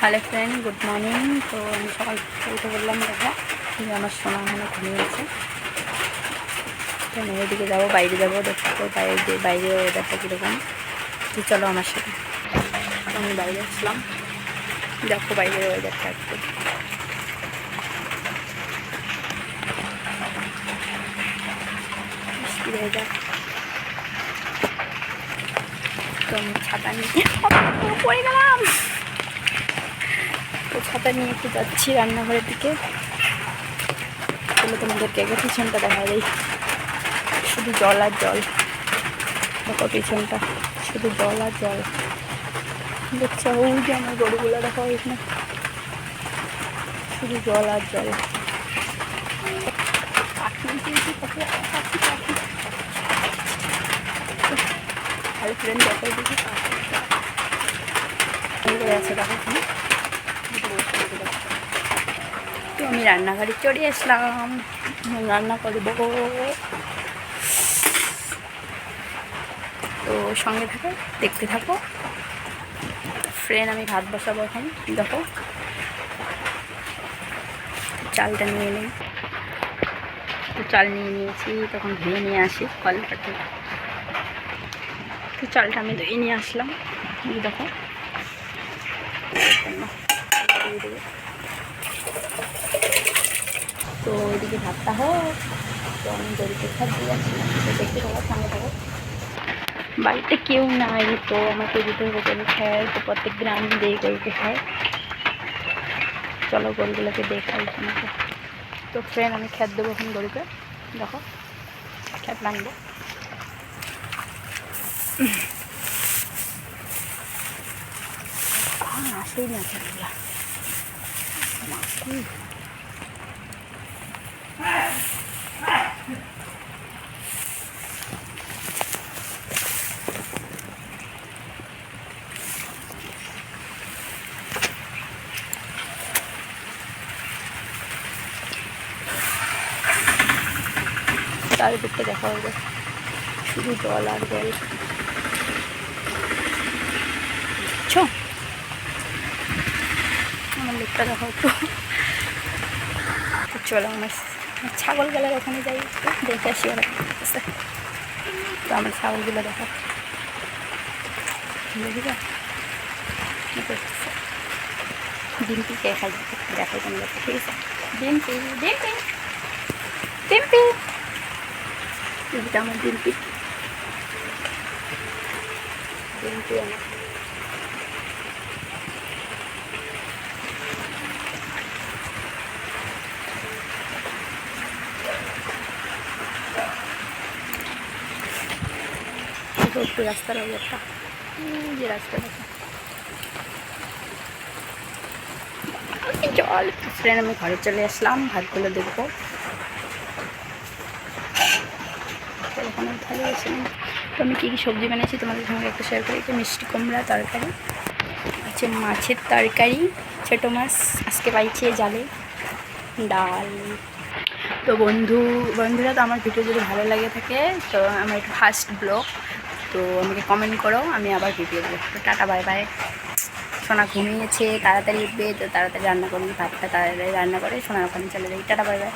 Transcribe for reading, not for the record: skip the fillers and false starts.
Hello friend, good morning. তো আমি সকাল উঠে বললাম দেখো আমার সোনা এখানে ঘুমিয়েছে। তো আমি ওইদিকে যাবো, বাইরে যাবো, দেখো বাইরে ওয়েদারটা কীরকম। তো চলো আমার সাথে। তো আমি বাইরে আসলাম, দেখো বাইরের ওয়েদারটা একটু বৃষ্টি ওয়েদার। তো আমি ছাতা নিয়ে পড়ে গেলাম। তো ছাতা নিয়ে একটু যাচ্ছি রান্নাঘরের দিকে। তাহলে তোমাদেরকে আগে পিছনটা দেখা যায়, শুধু জল আর জল। দেখো পিছনটা শুধু জল আর জল। দেখছো ওই যে আমার গরুগুলো দেখো এখানে, শুধু জল আর জল। হ্যালো ফ্রেন্ড, দেখো দেখি আছে দেখো এখানে। তো আমি রান্নাঘরে চলে আসলাম, রান্না করবো। তো সঙ্গে থাকো, দেখতে থাকো ফ্রেন্ড। আমি ভাত বসাবো এখন। দেখো চালটা নিয়ে নিই। তো চাল নিয়ে নিয়েছি, তখন ধুয়ে নিয়ে আসি কলটা থেকে। তো চালটা আমি ধুয়ে নিয়ে আসলাম। দেখো তো ওইদিকে ভাতটা হোক। তো আমি গরুকে খাট দিয়ে আসলাম। তো দেখতে থাকো, সঙ্গে থাকো। বাড়িতে কেউ নাই, তো আমাকে দিতে হবে গরু খায়। তো প্রত্যেক দিন আমি দিই গরুকে খায়। চলো গরুগুলোকে দেখাই তোমাকে। তো ফ্রেন্ড আমি খ্যাত দেবো এখন গরুকে। দেখো খ্যাত বানবো। আসেই না খ্যাতগুলা। চারিদিকটা দেখা হবে শুধু জল আর জল। বুঝছো আমার লোকটা দেখো একটু। চলো আমার ছাগল গেলার ওখানে যাই, একটু দেখে আসি ওরা আছে। তো আমার ছাগলগুলো দেখো, বুঝলে কী করতেছে। ডিম্পিকে খাই দেখাই তোমরা, ঠিক আছে? ডিম্পি ডিম্পি ডিম্পি, এটা আমার ডিম্পি। ডিম্পি আমার একটু রাস্তার অবস্থা, যে রাস্তা দেখো জল। ফ্রেন্ড আমি ঘরে চলে আসলাম, ভাতগুলো দেখবো। ওখানে ভালো আছে। তো আমি কী কী সবজি বানিয়েছি তোমাদের সঙ্গে একটু শেয়ার করি। মিষ্টি কুমড়া তরকারি আছে, মাছের তরকারি, ছোটো মাছ আজকে পাইছে জালে, ডাল। তো বন্ধুরা, তো আমার ভিডিও যদি ভালো লাগে থাকে তো আমার একটু ফার্স্ট ব্লগ, তো আমাকে কমেন্ট করো, আমি আবার ভিডিও দেবো। তো টাটা, বাই বাই। সোনা ঘুমিয়েছে, তাড়াতাড়ি উঠবে, তো তাড়াতাড়ি রান্না করবি, ভাতটা তাড়াতাড়ি রান্না করে সোনার ওখানে চলে যাই। Tata, bye bye.